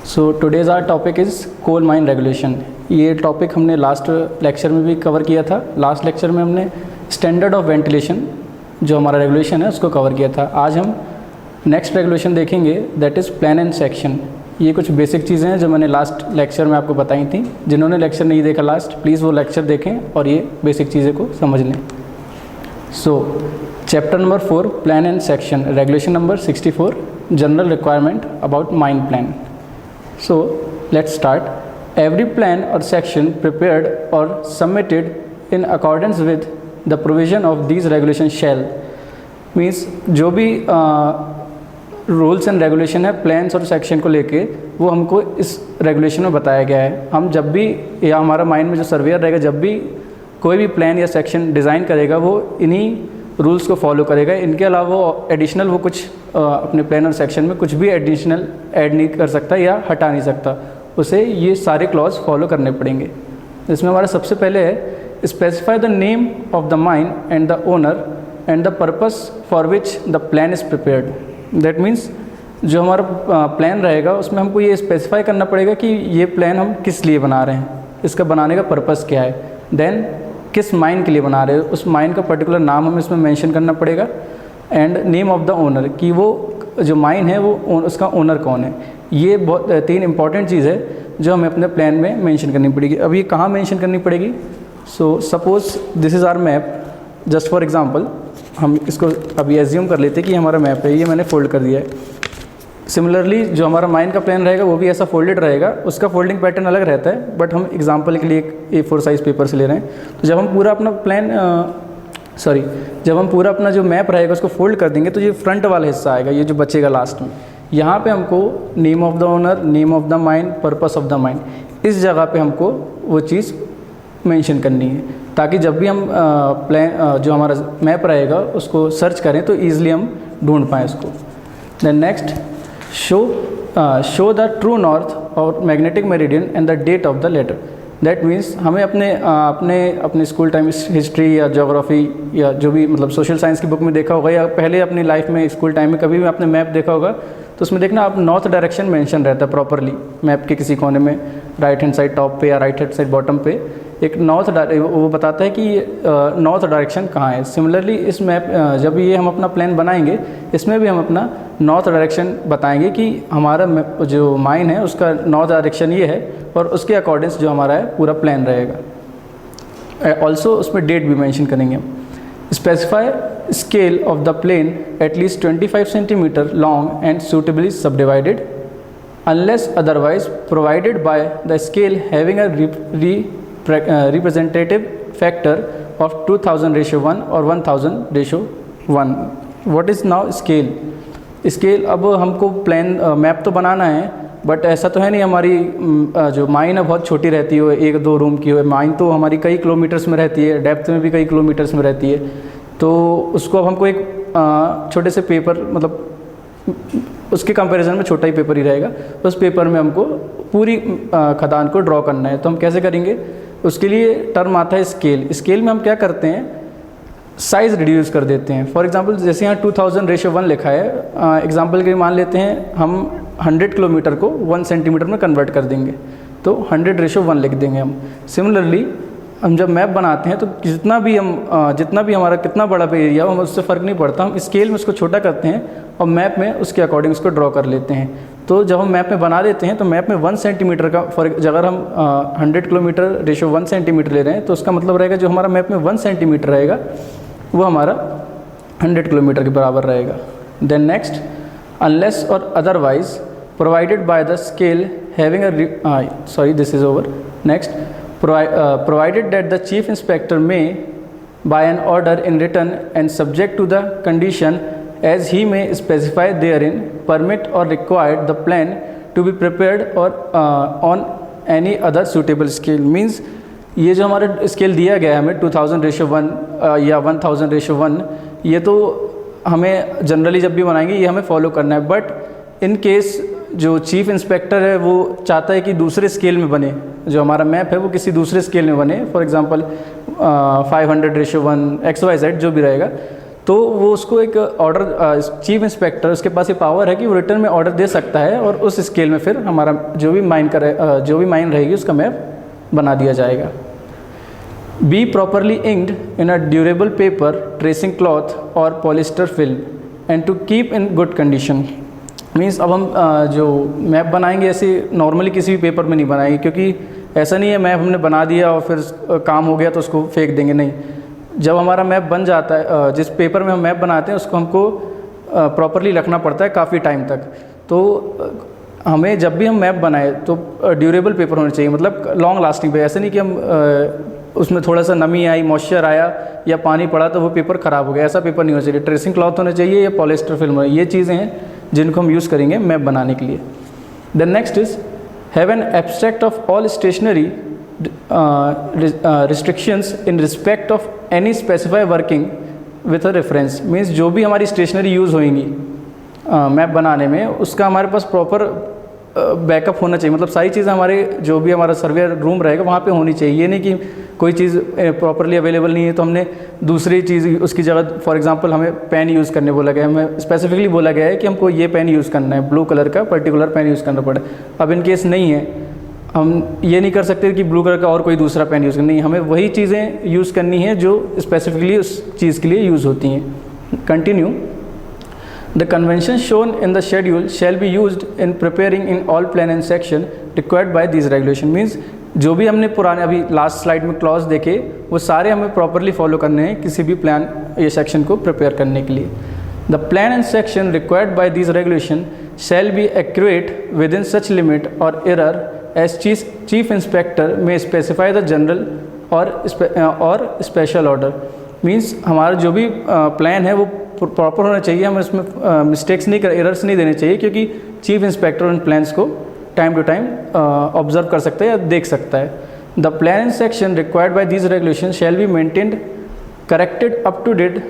So today's our topic is coal mine regulation. ये topic हमने last lecture में भी कवर किया था। लास्ट लेक्चर में हमने स्टैंडर्ड ऑफ वेंटिलेशन जो हमारा रेगुलेशन है उसको कवर किया था। आज हम नेक्स्ट रेगुलेशन देखेंगे, that is plan and section. ये कुछ बेसिक चीज़ें हैं जो मैंने लास्ट लेक्चर में आपको बताई थी। जिन्होंने लेक्चर नहीं देखा लास्ट, प्लीज़ वो लेक्चर देखें और ये बेसिक चीज़ें को समझ लें। सो chapter number 4 plan and section, regulation number 64 general requirement about mine plan. So let's start. Every plan or section prepared or submitted in accordance with the provision of these regulations shall means जो भी rules and regulation है plans और section को लेके वो हमको इस regulation में बताया गया है। हम जब भी या हमारा माइंड में जो सर्वेयर रहेगा, जब भी कोई भी प्लान या सेक्शन डिज़ाइन करेगा वो इन्हीं रूल्स को फॉलो करेगा। इनके अलावा वो एडिशनल वो कुछ अपने प्लान और सेक्शन में कुछ भी एडिशनल ऐड नहीं कर सकता या हटा नहीं सकता। उसे ये सारे क्लॉज फॉलो करने पड़ेंगे। इसमें हमारा सबसे पहले है specify the name of the mine and the owner and the purpose for which the plan is prepared. That means जो हमारा प्लान रहेगा उसमें हमको ये स्पेसिफाई करना पड़ेगा कि ये प्लान हम किस लिए बना रहे हैं, इसका बनाने का पर्पस क्या है, देन किस माइन के लिए बना रहे हैं, उस माइन का पर्टिकुलर नाम हमें इसमें मेंशन करना पड़ेगा, and name of the owner कि वो जो माइन है वो उसका ओनर कौन है। ये बहुत 3 इंपॉर्टेंट चीज़ है जो हमें अपने प्लान में मेंशन करनी पड़ेगी। अब ये कहाँ मेंशन करनी पड़ेगी? So suppose this is our map. Just for example हम इसको अभी एज्यूम कर लेते हैं कि हमारा मैप है, ये मैंने फोल्ड कर दिया है। सिमिलरली जो हमारा माइन का प्लान रहेगा वो भी ऐसा फोल्डेड रहेगा, उसका फोल्डिंग पैटर्न अलग रहता है, बट हम एग्जांपल के लिए एक A4 साइज़ पेपर से ले रहे हैं। तो जब हम पूरा अपना प्लान जब हम पूरा अपना जो मैप रहेगा उसको फोल्ड कर देंगे तो ये फ्रंट वाला हिस्सा आएगा, ये जो बचेगा लास्ट में। यहाँ पे हमको name of the owner, name of the mine, purpose of the mine, इस जगह पे हमको वो चीज़ मेंशन करनी है, ताकि जब भी हम प्लान जो हमारा मैप रहेगा उसको सर्च करें तो ईज़िली हम ढूंढ पाएँ उसको। Then next show the true north और magnetic meridian and the date of the letter. That means हमें अपने स्कूल टाइम हिस्ट्री या ज्योग्राफी या जो भी मतलब सोशल साइंस की बुक में देखा होगा या पहले अपनी लाइफ में स्कूल टाइम में कभी भी आपने मैप देखा होगा तो उसमें देखना आप नॉर्थ डायरेक्शन मेंशन रहता है प्रॉपरली मैप के किसी कोने में, राइट हैंड साइड टॉप पे या राइट हैंड साइड बॉटम पे एक वो बताता है कि नॉर्थ डायरेक्शन कहाँ है। सिमिलरली इस मैप जब ये हम अपना प्लान बनाएंगे इसमें भी हम अपना नॉर्थ डायरेक्शन बताएंगे कि हमारा जो माइन है उसका नॉर्थ डायरेक्शन ये है और उसके अकॉर्डिंग जो हमारा है पूरा प्लान रहेगा। ऑल्सो उसमें डेट भी मेंशन करेंगे। Specify scale of the plane at least 25 centimetre long and suitably subdivided unless otherwise provided by the scale having a representative factor of 2000:1 और 1000:1। What is now scale? Scale अब हमको plan map तो बनाना है, but ऐसा तो है नहीं हमारी जो माइन है बहुत छोटी रहती हो, 1-2 रूम की हो। माइन तो हमारी कई किलोमीटर्स में रहती है, डेप्थ में भी कई किलोमीटर्स में रहती है। तो उसको अब हमको एक छोटे से पेपर मतलब उसके कंपैरिजन में छोटा ही पेपर ही रहेगा, उस पेपर में हमको पूरी खदान को ड्रॉ करना है। तो हम कैसे करेंगे? उसके लिए टर्म आता है स्केल। स्केल में हम क्या करते हैं, साइज़ रिड्यूस कर देते हैं। फॉर एग्जांपल जैसे यहाँ 2000:1 लिखा है, एग्जांपल के लिए मान लेते हैं हम 100 किलोमीटर को 1 सेंटीमीटर में कन्वर्ट कर देंगे, तो 100:1 लिख देंगे हम। सिमिलरली हम जब मैप बनाते हैं तो जितना भी हमारा कितना बड़ा भी एरिया हो हम उससे फ़र्क नहीं पड़ता, हम स्केल में उसको छोटा करते हैं और मैप में उसके अकॉर्डिंग उसको ड्रॉ कर लेते हैं। तो जब हम मैप में बना देते हैं तो मैप में 1 सेंटीमीटर का फर्क, अगर हम 100 किलोमीटर 1 सेंटीमीटर ले रहे हैं तो उसका मतलब रहेगा जो हमारा मैप में 1 सेंटीमीटर रहेगा वो हमारा 100 किलोमीटर के बराबर रहेगा। देन नेक्स्ट अनलेस और otherwise provided by the scale having this is over. Next provided that the chief inspector may by an order in written and subject to the condition as he may specify therein permit or required the plan to be prepared or on any other suitable scale। means ये जो हमारा scale दिया गया है हमें 2000:1 या 1000:1, ये तो हमें जनरली जब भी बनाएंगे ये हमें फॉलो करना है, बट इन केस जो चीफ इंस्पेक्टर है वो चाहता है कि दूसरे स्केल में बने, जो हमारा मैप है वो किसी दूसरे स्केल में बने, फॉर एग्जांपल 500:1 XYZ जो भी रहेगा, तो वो उसको एक ऑर्डर, चीफ इंस्पेक्टर उसके पास ये पावर है कि वो रिटर्न में ऑर्डर दे सकता है और उस स्केल में फिर हमारा जो भी माइन रहेगी उसका मैप बना दिया जाएगा। Be properly inked in a durable paper, tracing cloth और polyester film and to keep in good condition. Means अब हम जो मैप बनाएंगे ऐसे नॉर्मली किसी भी पेपर में नहीं बनाएंगे, क्योंकि ऐसा नहीं है मैप हमने बना दिया और फिर काम हो गया तो उसको फेंक देंगे, नहीं। जब हमारा मैप बन जाता है, जिस पेपर में हम मैप बनाते हैं उसको हमको प्रॉपरली रखना पड़ता है काफ़ी टाइम तक। तो हमें जब भी हम मैप बनाए तो ड्यूरेबल पेपर होना चाहिए, मतलब लॉन्ग लास्टिंग पे। ऐसे नहीं कि हम उसमें थोड़ा सा नमी आई, मॉइस्चर आया या पानी पड़ा तो वो पेपर ख़राब हो गया, ऐसा पेपर नहीं होना चाहिए। ट्रेसिंग क्लॉथ होना चाहिए या पॉलिस्टर फिल्म होना, ये चीज़ें हैं जिनको हम यूज़ करेंगे मैप बनाने के लिए। Then next is have an abstract of all stationery restrictions in respect of any specify working with a reference. Means जो भी हमारी स्टेशनरी यूज़ होएंगी मैप बनाने में, उसका हमारे पास प्रॉपर बैकअप होना चाहिए। मतलब सारी चीज़ें हमारे जो भी हमारा सर्वे रूम रहेगा वहाँ पे होनी चाहिए। ये नहीं कि कोई चीज़ प्रॉपरली अवेलेबल नहीं है तो हमने दूसरी चीज़ उसकी जगह, फॉर एग्जांपल हमें पेन यूज़ करने बोला गया है, हमें स्पेसिफिकली बोला गया है कि हमको ये पेन यूज़ करना है, ब्लू कलर का पर्टिकुलर पेन यूज़ करना पड़े। अब इन केस नहीं है, हम ये नहीं कर सकते कि ब्लू कलर का और कोई दूसरा पेन यूज़ करना, नहीं, हमें वही चीज़ें यूज़ करनी है जो स्पेसिफिकली उस चीज़ के लिए यूज़ होती हैं। Continue. The convention shown in the schedule shall be used in preparing in all plan and section required by these regulation। Means जो भी हमने पुराने अभी लास्ट स्लाइड में क्लॉज देखे वो सारे हमें प्रॉपरली फॉलो करने हैं किसी भी प्लान या सेक्शन को प्रिपेयर करने के लिए। The plan and section required by these regulation shall be accurate within such limit or error as chief inspector may specify the general or special order। Means हमारा जो भी प्लान है वो प्रॉपर होना चाहिए, हमें उसमें मिस्टेक्स नहीं एरर्स नहीं देने चाहिए, क्योंकि चीफ इंस्पेक्टर उन प्लान्स को टाइम टू टाइम ऑब्जर्व कर सकता है या देख सकता है। The plan and section required by these regulation shall be maintained corrected up to date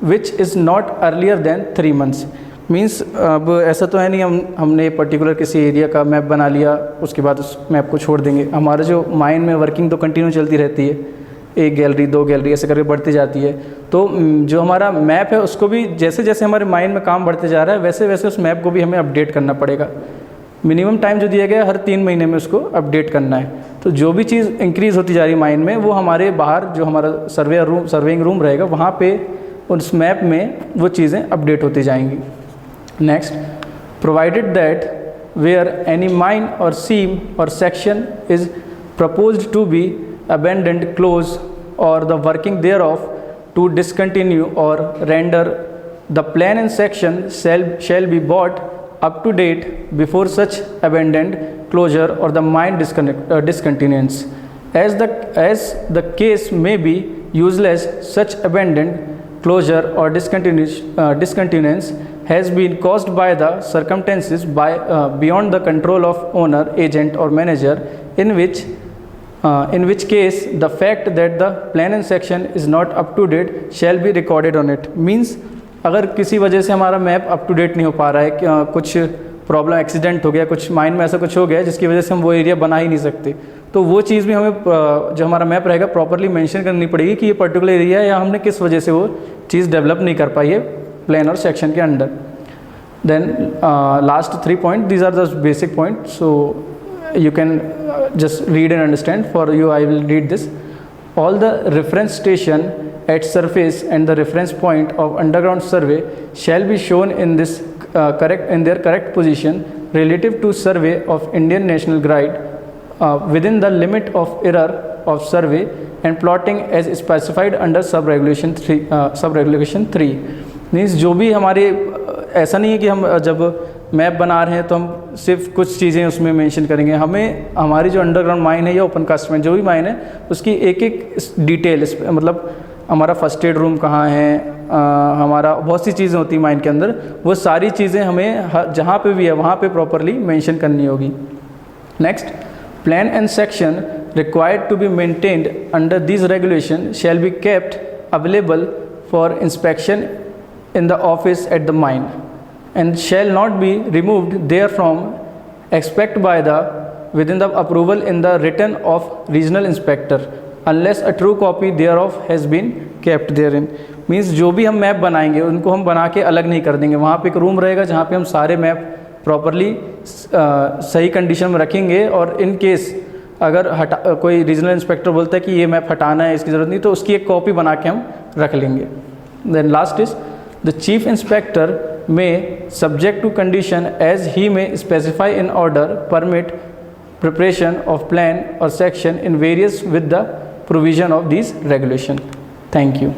which is not earlier than 3 months। Means अब ऐसा तो है नहीं हमने पर्टिकुलर किसी एरिया का मैप बना लिया उसके बाद उस मैप को छोड़ देंगे। हमारा जो माइंड में वर्किंग तो कंटिन्यू चलती रहती है, 1 गैलरी 2 गैलरी ऐसे करके बढ़ती जाती है। तो जो हमारा मैप है उसको भी जैसे जैसे हमारे माइंड में काम बढ़ते जा रहा है वैसे वैसे उस मैप को भी हमें अपडेट करना पड़ेगा। मिनिमम टाइम जो दिया गया है हर 3 महीने में उसको अपडेट करना है। तो जो भी चीज़ इंक्रीज़ होती जा रही है माइंड में वो हमारे बाहर जो हमारा सर्वेइंग रूम रहेगा वहाँ पे उस मैप में वो चीज़ें अपडेट होती जाएंगी। Next, provided that where any mine or seam or section is proposed to be abandoned, close or the working thereof to discontinue or render, the plan and section shall be brought up to date before such abandoned, closure or the mine discontinuance. As the case may be useless, such abandoned, closure or discontinuance has been caused by the circumstances beyond the control of owner, agent or manager, in which case the fact that the plan and section is not up to date shall be recorded on it। Means अगर किसी वजह से हमारा map up to date नहीं हो पा रहा है, कुछ प्रॉब्लम एक्सीडेंट हो गया, कुछ माइंड में ऐसा कुछ हो गया जिसकी वजह से हम वो एरिया बना ही नहीं सकते, तो वो चीज़ भी हमें जो हमारा मैप रहेगा प्रॉपरली मेंशन करनी पड़ेगी कि ये पर्टिकुलर एरिया है या हमने किस वजह से वो चीज़ डेवलप नहीं कर पाई है प्लान और सेक्शन के under. Then last 3 point, these are the basic point, so you can just read and understand. For you I will read this. All the reference station at surface and the reference point of underground survey shall be shown in this their correct position relative to survey of Indian National Grid within the limit of error of survey and plotting as specified under sub regulation 3। Means जो भी हमारे ऐसा नहीं है कि हम जब map बना रहे हैं तो हम सिर्फ कुछ चीज़ें उसमें मेंशन करेंगे, हमें हमारी जो अंडरग्राउंड माइन है या ओपन कास्ट माइन जो भी माइन है उसकी एक एक डिटेल, मतलब हमारा फर्स्ट एड रूम कहाँ है, हमारा बहुत सी चीज़ें होती हैं माइन के अंदर, वो सारी चीज़ें हमें जहाँ पे भी है वहाँ पे प्रॉपरली मेंशन करनी होगी। Next, plan and section required to be maintained under this regulation shall be kept available for inspection in the office at the mine and shall not be removed therefrom except by the within the approval in the written of regional inspector। unless a true copy thereof has been kept therein। Means जो भी हम map बनाएंगे उनको हम बना के अलग नहीं कर देंगे, वहाँ पे एक रूम रहेगा जहाँ पे हम सारे मैप प्रॉपरली सही कंडीशन में रखेंगे, और इन केस अगर कोई रीजनल इंस्पेक्टर बोलता है कि ये मैप हटाना है, इसकी ज़रूरत नहीं, तो उसकी एक कॉपी बना के हम रख लेंगे। Then last is the chief inspector may subject to condition as he may specify in order permit preparation of plan or section in various with the provision of these regulation। Thank you।